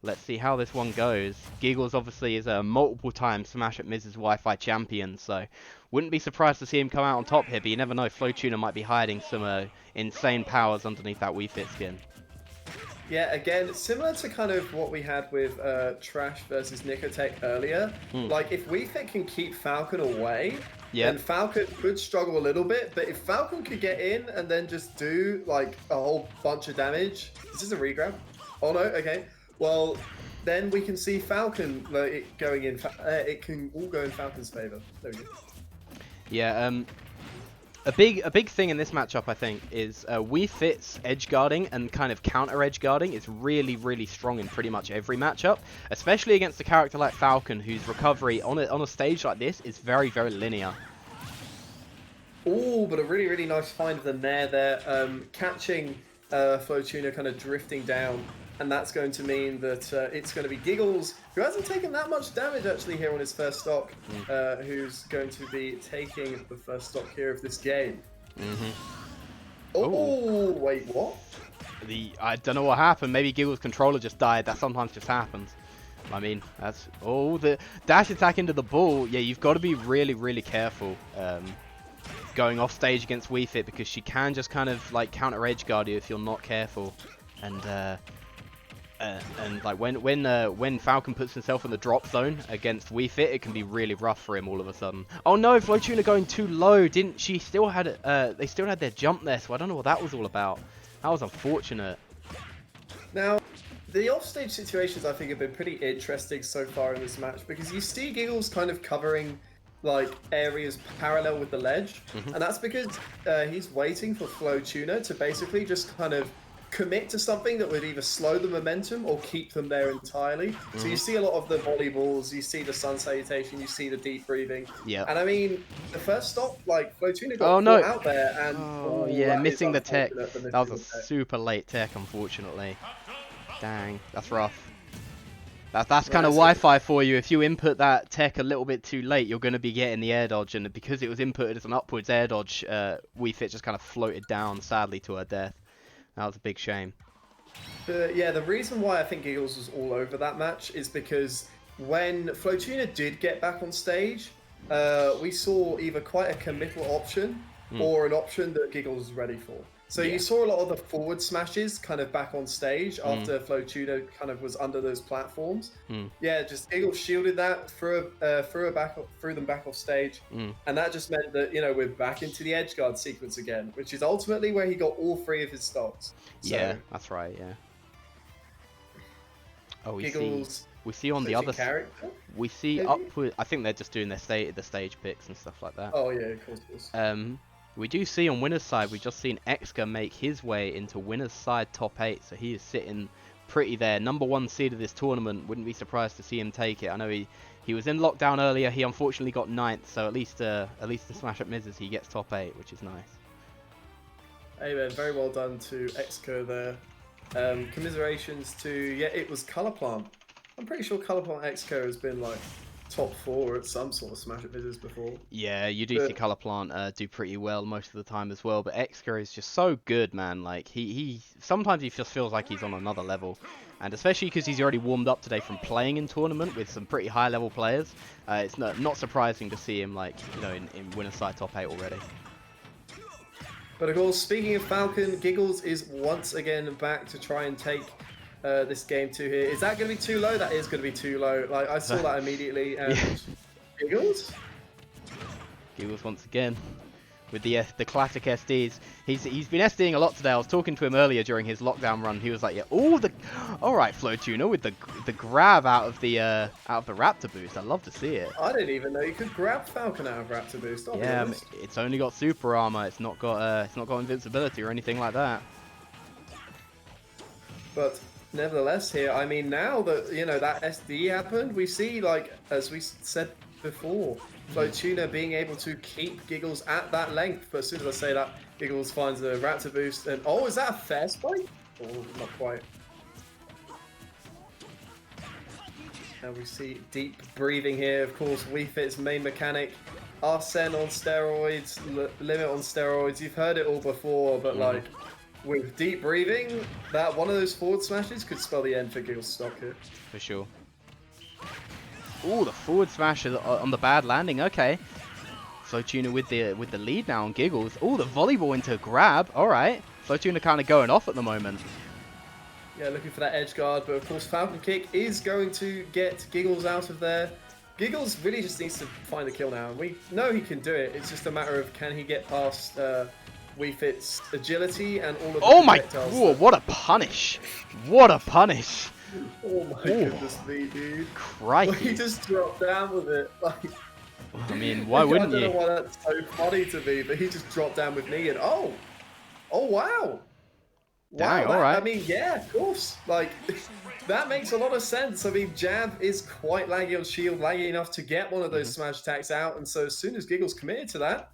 Let's see how this one goes. Gigglezz obviously is a multiple-time Smash at Mrs. Wi-Fi champion, so wouldn't be surprised to see him come out on top here, but you never know, Flotuna might be hiding some insane powers underneath that Wii Fit skin. Yeah, again, similar to kind of what we had with Trash versus Nicotech earlier. Like, if WiFit can keep Falcon away, then Falcon could struggle a little bit, but if Falcon could get in and then just do, like, a whole bunch of damage... Is this a regrab? Oh, no? Okay. Well, then we can see Falcon going in... it can all go in Falcon's favor. There we go. Yeah, a big thing in this matchup, I think, is Wii Fit's edge guarding and kind of counter edge guarding is really strong in pretty much every matchup, especially against a character like Falcon, whose recovery on a stage like this is very linear. Oh, but a really nice find of the Nair there, catching Flotuna kind of drifting down. And that's going to mean that it's going to be Gigglezz, who hasn't taken that much damage actually here on his first stock, who's going to be taking the first stock here of this game. Oh, wait, what? I don't know what happened. Maybe Gigglez's controller just died. That sometimes just happens. I mean, that's... Oh, the dash attack into the ball. Yeah, you've got to be really careful going off stage against Wii Fit, because she can just kind of like counter edge guard you if you're not careful. And like when Falcon puts himself in the drop zone against Wii Fit, it can be really rough for him all of a sudden. Oh no, Flotuna going too low. Didn't she still had they still had their jump there, so I don't know what that was all about. That was unfortunate. Now, the offstage situations I think have been pretty interesting so far in this match, because you see Gigglezz kind of covering like areas parallel with the ledge, and that's because he's waiting for Flotuna to basically just kind of commit to something that would either slow the momentum or keep them there entirely. So you see a lot of the volleyballs, you see the sun salutation, you see the deep breathing. Yeah. And I mean, the first stop, like Flotuna got caught out there, and yeah, missing the tech. That was a super late tech, unfortunately. Dang, that's rough. That's kind of Wi-Fi for you. If you input that tech a little bit too late, you're going to be getting the air dodge, and because it was inputted as an upwards air dodge, Wii Fit just kind of floated down, sadly, to her death. That was a big shame. Yeah, the reason why I think Gigglezz was all over that match is because when Flotuna did get back on stage, we saw either quite a committal option or an option that Gigglezz was ready for. So you saw a lot of the forward smashes kind of back on stage after Flotuna kind of was under those platforms. Yeah, just Gigglezz shielded that, threw them back off stage, and that just meant that, you know, we're back into the edge guard sequence again, which is ultimately where he got all three of his stocks. So, yeah, that's right. Yeah. Oh, we see on the other side. We see upward. I think they're just doing the stage picks and stuff like that. Oh yeah, of course. We do see on winner's side, we've just seen Xka make his way into winner's side top 8, so he is sitting pretty there. Number 1 seed of this tournament, wouldn't be surprised to see him take it. I know he was in lockdown earlier, he unfortunately got 9th, so at least in Smash at Mrs. he gets top 8, which is nice. Hey man, very well done to Xka there. Commiserations to, yeah, it was Colorplant. I'm pretty sure Colorplant Xka has been like top 4 at some sort of Smash at Mrs. before. Yeah, you do see Colorplant do pretty well most of the time as well, but Xka is just so good, man. Like he sometimes he just feels like he's on another level, and especially because he's already warmed up today from playing in tournament with some pretty high level players. It's not surprising to see him, like, you know, in winner's side top 8 already. But of course, speaking of Falcon, Gigglezz is once again back to try and take this game 2 here. Is that going to be too low? That is going to be too low. Like, I saw that immediately. And Gigglezz once again with the classic SDs. He's been SDing a lot today. I was talking to him earlier during his lockdown run. He was like, yeah, all right, Flotuna with the grab out of the Raptor boost. I'd love to see it. I didn't even know you could grab Falcon out of Raptor boost. Yeah, it's only got super armor. It's not got invincibility or anything like that. But nevertheless, here, I mean, now that, you know, that SD happened, we see, like, as we said before, Flotuna being able to keep Gigglezz at that length. But as soon as I say that, Gigglezz finds the Raptor boost, and oh, is that a fair spike? Oh, not quite. And we see deep breathing here. Of course, Wii Fit's main mechanic, Arsene on steroids, Limit on steroids. You've heard it all before, but like, with deep breathing, that one of those forward smashes could spell the end for Gigglezz stock here. For sure. Ooh, the forward smash on the bad landing. Okay. Flotuna with the lead now on Gigglezz. Ooh, the volleyball into grab. All right. Flotuna kind of going off at the moment. Yeah, looking for that edge guard, but of course Falcon kick is going to get Gigglezz out of there. Gigglezz really just needs to find the kill now. We know he can do it. It's just a matter of can he get past WiFi's agility and all of the projectiles. Whoa, what a punish. What a punish. Oh my goodness me, dude. Crikey. He just dropped down with it. Like, I mean, why wouldn't you? I don't know why that's so funny to me, but he just dropped down with knee and oh wow. Dang, Wow, alright. I mean, yeah, of course. Like, that makes a lot of sense. I mean, jab is quite laggy on shield, laggy enough to get one of those smash attacks out. And so as soon as Gigglezz committed to that,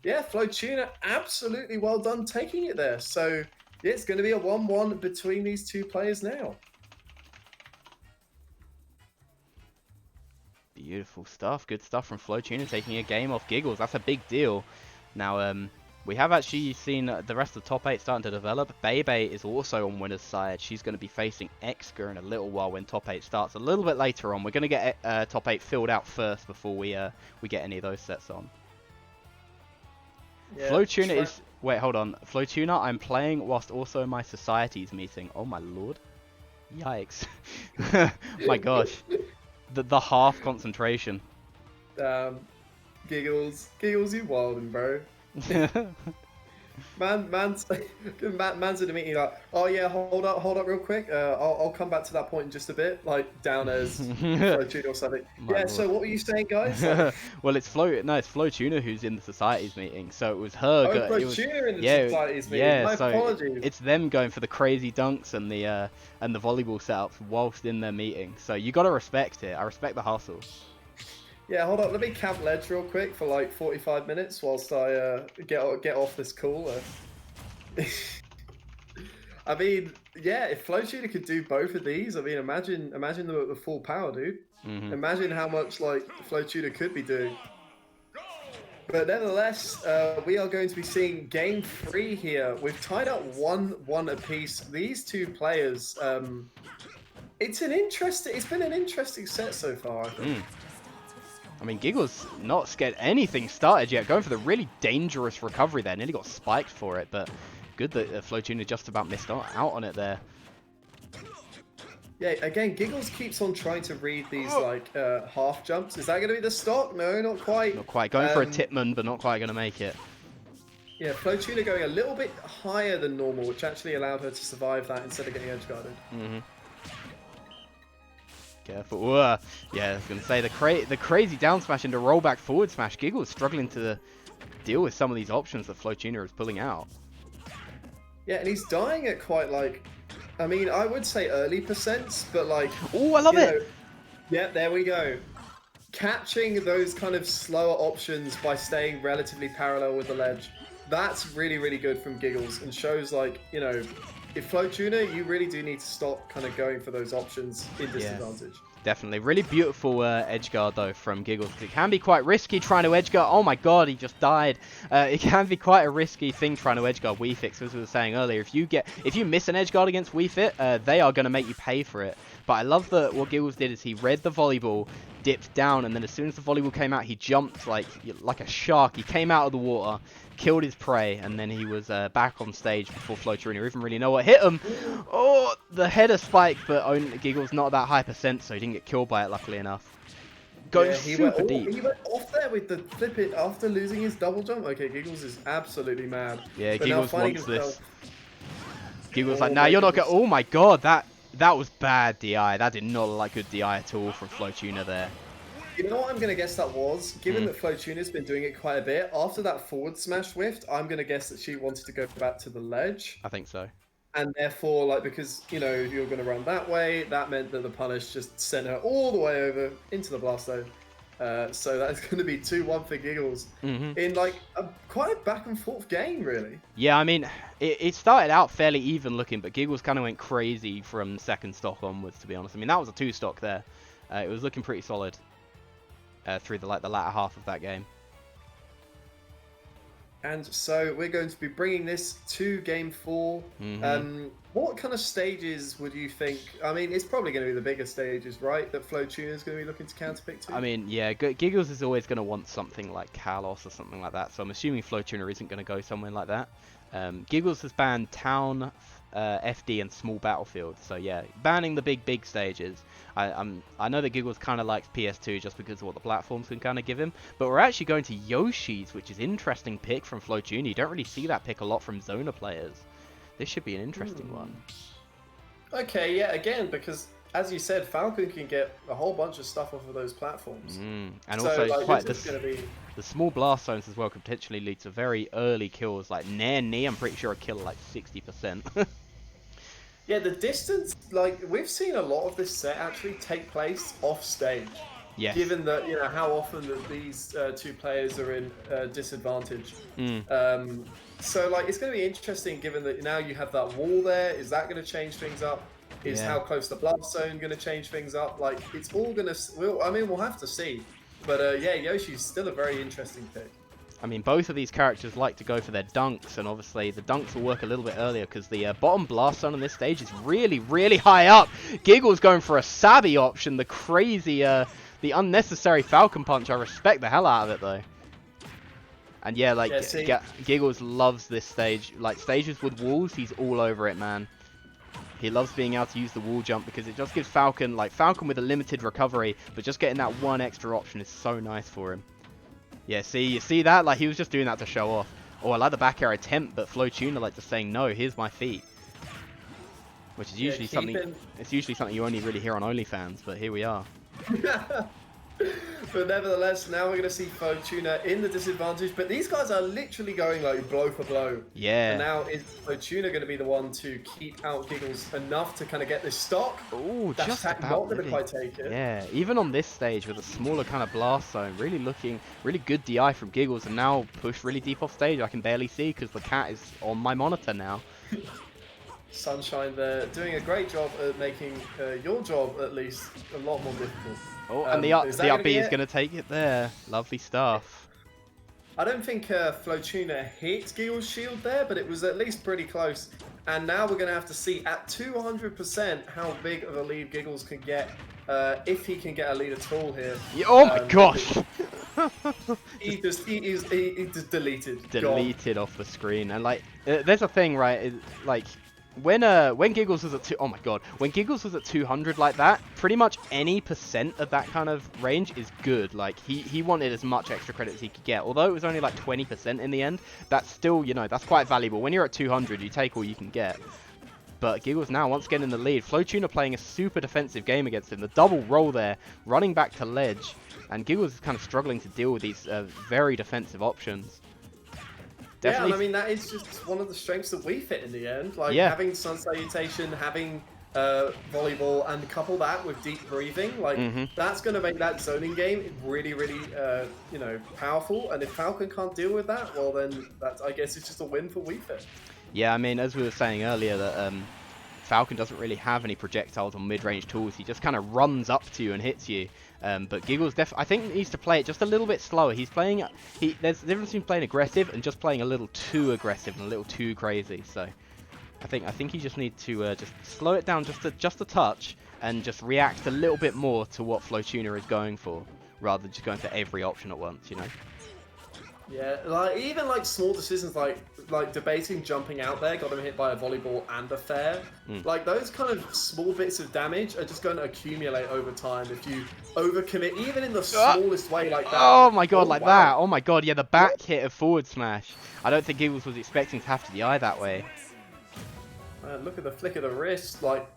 yeah, Flotuna absolutely well done taking it there. So yeah, it's going to be a 1-1 between these two players now. Beautiful stuff. Good stuff from Flotuna taking a game off Gigglezz. That's a big deal. Now, we have actually seen the rest of the top 8 starting to develop. Bebe is also on winner's side. She's going to be facing Exka in a little while when top 8 starts. A little bit later on. We're going to get top 8 filled out first before we get any of those sets on. Yeah, Flotuna is... Wait, hold on. Flotuna, I'm playing whilst also my society's meeting. Oh my lord. Yikes. My gosh. The half concentration. Gigglezz, you wildin', bro. Man's in the meeting like, oh yeah, hold up real quick. I'll come back to that point in just a bit, like down as Flotuna or something. Yeah, Lord. So what were you saying, guys? Well, it's Flotuna who's in the society's meeting, so it was her. Oh, Flotuna in the society's meeting. Yeah, my so apologies. It's them going for the crazy dunks and the volleyball setups whilst in their meeting. So you gotta respect it. I respect the hustle. Yeah, hold on. Let me camp ledge real quick for like 45 minutes whilst I get off this call. I mean, yeah, if Flotuna could do both of these, I mean, imagine them at the full power, dude. Imagine how much like Flotuna could be doing. But nevertheless, we are going to be seeing game 3 here. We've tied up 1-1 apiece. These two players, it's been an interesting set so far, I think. I mean, Gigglezz not scared anything started yet. Going for the really dangerous recovery there. Nearly got spiked for it, but good that Flotuna just about missed out on it there. Yeah, again, Gigglezz keeps on trying to read these like half jumps. Is that going to be the stock? No, not quite. Not quite. Going for a Tipman, but not quite going to make it. Yeah, Flotuna going a little bit higher than normal, which actually allowed her to survive that instead of getting edge guarded. Careful. Yeah, I was going to say the crazy down smash into rollback forward smash. Gigglezz struggling to deal with some of these options that Flotuna is pulling out. Yeah, and he's dying at quite like, I mean, I would say early percents, but like... Oh, I love it! Yeah, there we go. Catching those kind of slower options by staying relatively parallel with the ledge. That's really, really good from Gigglezz and shows like, you know, if Flotuna, you really do need to stop kind of going for those options in disadvantage. Yeah, definitely. Really beautiful edge guard, though, from Gigglezz. It can be quite risky trying to edge guard. Oh, my God, he just died. It can be quite a risky thing trying to edge guard WiFi, as we were saying earlier. If you miss an edge guard against WiFi, they are going to make you pay for it. But I love that what Gigglezz did is he read the volleyball, dipped down, and then as soon as the volleyball came out, he jumped like a shark. He came out of the water, killed his prey, and then he was back on stage before Flotuna even really know what hit him. Oh, the header spike, but Gigglezz not that high percent, so he didn't get killed by it, luckily enough. Going super deep. He went off there with the flip it after losing his double jump. Okay, Gigglezz is absolutely mad. Yeah, Gigglezz wants this. Gigglezz like, nah, you're not going. Oh my God, that was bad DI. That did not look like good DI at all from Flotuna there. You know what I'm going to guess that was? Given that Flotuna's been doing it quite a bit, after that forward smash whiffed, I'm going to guess that she wanted to go back to the ledge. I think so. And therefore, like, because, you know, if you're going to run that way, that meant that the punish just sent her all the way over into the blast zone. So that's going to be 2-1 for Gigglezz in, like, quite a back and forth game, really. Yeah, I mean, it started out fairly even looking, but Gigglezz kind of went crazy from second stock onwards, to be honest. I mean, that was a 2 stock there. It was looking pretty solid through the latter half of that game. And so we're going to be bringing this to Game 4. What kind of stages would you think? I mean, it's probably going to be the bigger stages, right? That Flotuna is going to be looking to counterpick to. I mean, yeah, Gigglezz is always going to want something like Kalos or something like that. So I'm assuming Flotuna isn't going to go somewhere like that. Gigglezz has banned Town, FD, and Small Battlefield. So yeah, banning the big stages. I know that Gigglezz kind of likes PS2 just because of what the platforms can kind of give him. But we're actually going to Yoshi's, which is interesting pick from Flotuna. You don't really see that pick a lot from Zona players. This should be an interesting one. Okay, yeah, again, because as you said, Falcon can get a whole bunch of stuff off of those platforms. And so, also, like, quite the small blast zones as well could potentially lead to very early kills. Like Nair, I'm pretty sure a kill like 60%. Yeah, the distance, like, we've seen a lot of this set actually take place off stage. Yes. Given that, you know, how often that these two players are in disadvantage. So, like, it's going to be interesting given that now you have that wall there. Is that going to change things up? Is how close the blast zone going to change things up? Like, it's all going to... we'll have to see. But, yeah, Yoshi's still a very interesting pick. I mean, both of these characters like to go for their dunks, and obviously the dunks will work a little bit earlier because the bottom blast zone on this stage is really, really high up. Gigglezz going for a Sabi option, the crazy, the unnecessary Falcon punch. I respect the hell out of it, though. And yeah, like, Gigglezz loves this stage. Like, stages with walls, he's all over it, man. He loves being able to use the wall jump because it just gives Falcon, like, Falcon with a limited recovery, but just getting that one extra option is so nice for him. Yeah, see, you see that? Like, he was just doing that to show off. Oh, I like the back air attempt, but Flotuna like just saying, no, here's my feet. Which is usually something, it's usually something you only really hear on OnlyFans, but here we are. But nevertheless, now we're going to see Flotuna in the disadvantage, but these guys are literally going like blow for blow. Yeah. And now is Flotuna going to be the one to keep out Gigglezz enough to kind of get this stock? Oh, just about not going to quite take it. Yeah, even on this stage with a smaller kind of blast zone, really good DI from Gigglezz, and now pushed really deep off stage. I can barely see because the cat is on my monitor now. Sunshine there, doing a great job at making your job at least a lot more difficult. Oh, and the up B is going to take it there. Lovely stuff. I don't think Flotuna hit Gigglezz's shield there, but it was at least pretty close. And now we're going to have to see at 200% how big of a lead Gigglezz can get, if he can get a lead at all here. Yeah, oh my gosh! he just deleted. Deleted off the screen. And like, there's a thing, right? Like, when Gigglezz was at when Gigglezz was at 200 like that, pretty much any percent of that kind of range is good. Like, he wanted as much extra credit as he could get. Although it was only like 20% in the end, that's still, you know, that's quite valuable. When you're at 200, you take all you can get. But Gigglezz now once again in the lead. Flotuna playing a super defensive game against him. The double roll there, running back to ledge. And Gigglezz is kind of struggling to deal with these very defensive options. Definitely. Yeah, and I mean, that is just one of the strengths that we fit in the end. Like, having Sun Salutation, having volleyball, and couple that with deep breathing, like, that's going to make that zoning game really, really, you know, powerful. And if Falcon can't deal with that, well, then that's, I guess it's just a win for WeFit. Yeah, I mean, as we were saying earlier, that Falcon doesn't really have any projectiles or mid-range tools. He just kind of runs up to you and hits you. But Gigglezz I think needs to play it just a little bit slower. He's playing, there's a difference between playing aggressive and just playing a little too aggressive and a little too crazy. So I think you just need to just slow it down just a touch and just react a little bit more to what Flotuna is going for, rather than just going for every option at once, you know. Yeah, like even like small decisions like debating jumping out there, got him hit by a volleyball and a fair. Like those kind of small bits of damage are just going to accumulate over time if you overcommit, even in the smallest way like that. Oh my god, that. Oh my god, yeah, the back hit of forward smash. I don't think Gigglezz was expecting to have to DI that way. Man, look at the flick of the wrist, like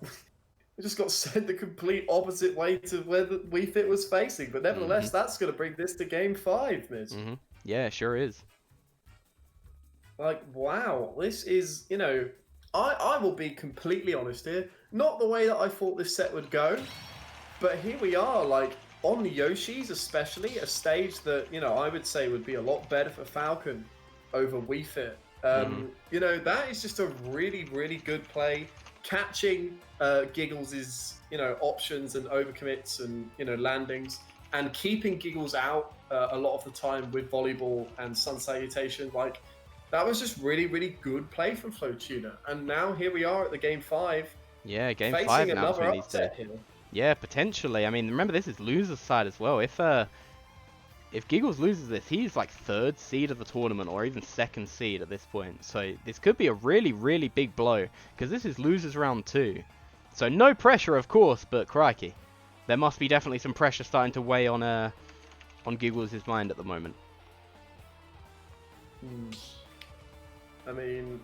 it just got sent the complete opposite way to where the WeFit was facing. But nevertheless, that's going to bring this to game 5, Mitch. Yeah, sure is. Like, wow, this is, you know, I will be completely honest here. Not the way that I thought this set would go, but here we are, like, on the Yoshis especially, a stage that, you know, I would say would be a lot better for Falcon over WeFit. You know, that is just a really, really good play. Catching Gigglez's, you know, options and overcommits and, you know, landings. and keeping Gigglezz out a lot of the time with volleyball and sun salutation, like that was just really, really good play from Flotuna. And now here we are at the game 5. Yeah, game facing 5 now another between these two. upset here. Yeah, potentially. I mean, remember this is loser's side as well. If Gigglezz loses this, he's like 3rd seed of the tournament or even 2nd seed at this point. So this could be a really, really big blow because this is losers round 2. So no pressure, of course, but crikey, there must be definitely some pressure starting to weigh on Gigglezz' mind at the moment. I mean,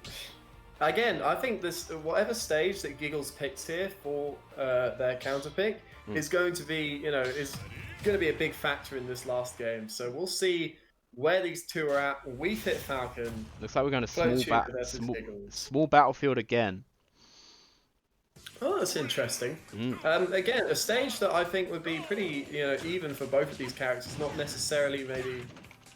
again, I think this whatever stage that Gigglezz picks here for their counter pick is going to be, is going to be a big factor in this last game. So we'll see where these two are at. We've hit Falcon. Looks like we're going to small battlefield again. Oh, that's interesting. Again, a stage that I think would be pretty, even for both of these characters, not necessarily maybe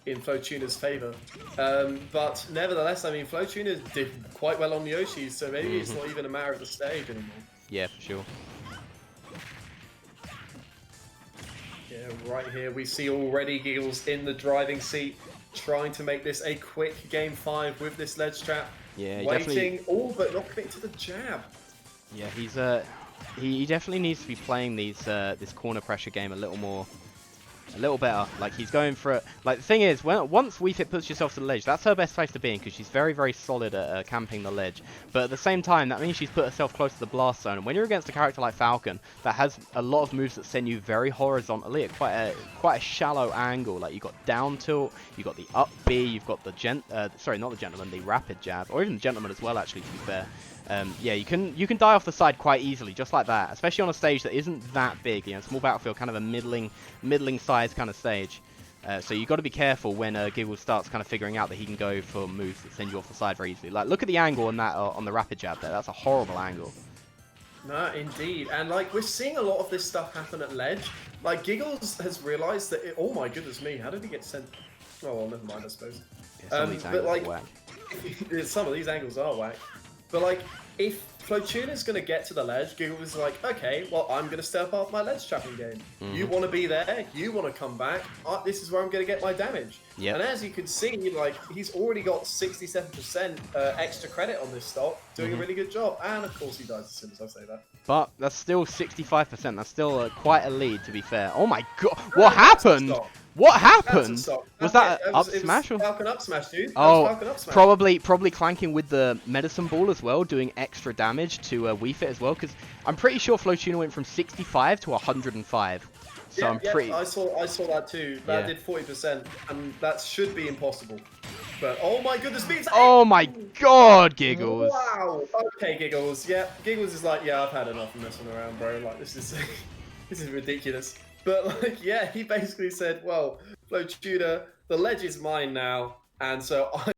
in Flotuna's favor. But nevertheless, I mean, Flotuna did quite well on the Yoshis, so maybe it's not even a matter of the stage anymore. Yeah, for sure. Yeah, right here we see already Gigglezz in the driving seat, trying to make this a quick game 5 with this ledge trap. Yeah, waiting, all but not committing to the jab. Yeah, he definitely needs to be playing these this corner pressure game a little better. Like he's going for it. Like the thing is, once WiFi puts yourself to the ledge, that's her best place to be in because she's very, very solid at camping the ledge. But at the same time, that means she's put herself close to the blast zone. And when you're against a character like Falcon that has a lot of moves that send you very horizontally at quite a shallow angle, like you've got down tilt, you've got the up B, you've got the the rapid jab, or even the gentleman as well. Actually, to be fair. Yeah, you can die off the side quite easily, just like that, especially on a stage that isn't that big. Small battlefield, kind of a middling size kind of stage. So you've got to be careful when Gigglezz starts kind of figuring out that he can go for moves that send you off the side very easily. Like, look at the angle on that on the rapid jab there. That's a horrible angle. No, indeed. And, like, we're seeing a lot of this stuff happen at ledge. Like, Gigglezz has realized that oh my goodness me, how did he get sent? Oh, well, never mind, I suppose. Yeah, some of these angles are whack. Some of these angles are whack. But, like, if Flotuna's going to get to the ledge, Gigglezz is like, okay, well, I'm going to step up my ledge trapping game. You want to be there, you want to come back, this is where I'm going to get my damage. Yep. And as you can see, like, he's already got 67% extra credit on this stock, doing a really good job. And, of course, he dies as soon as I say that. But that's still 65%. That's still quite a lead, to be fair. Oh, my God. What happened? What happened? Was that up smash? Or? Falcon up smash, dude. Oh, up smash. probably clanking with the medicine ball as well, doing extra damage to WiFi as well, because I'm pretty sure Flotuna went from 65 to 105. So I'm pretty. I saw that too. That did 40%, and that should be impossible. But oh my goodness me! Oh my God, Gigglezz! Wow. Okay, Gigglezz. Yeah, Gigglezz is like, yeah, I've had enough of messing around, bro. Like this is ridiculous. But like, yeah, he basically said, well, Flotuna, the ledge is mine now, and so